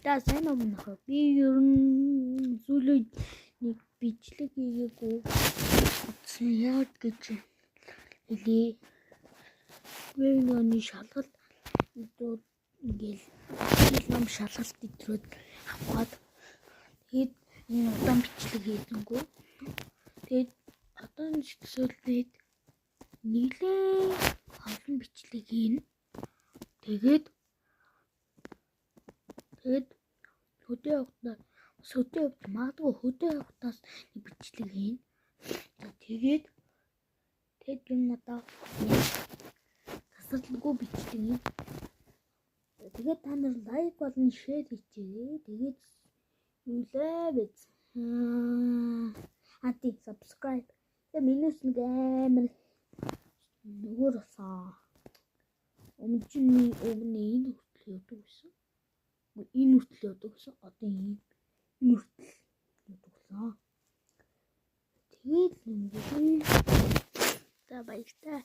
За сайн уу нөхөр. Би ер нь зүйлээ нэг бичлэг хийгээгүй. Яг гэж хэлээ. Вэний шалгалт ингээл ном шалгалт идрүүд аваад тэгээд энэ удаан бичлэг хийдэггүй. Тэгээд одоо төсөөлнөд нийлээ олон бичлэг хийн. Тэгээд хөдөө явахтаа магадгүй хөдөө явахтаас нэг бичлэг хийн. Тэгээд юм надаа тасалгүй бичлэг хийн. Тэгээд та нар лайк болон шеэр хийчихээ. Тэгээд юулаа биз. Хати subscribe. Минус нэг амар нүгөрсаа. Өмнөний энэ хүртэл явдаг гэсэн. Энэ хүртэл явдаг гэсэн. Одоо энэ хүртэл явдаг гэсэн. Тэгээд за баяртай.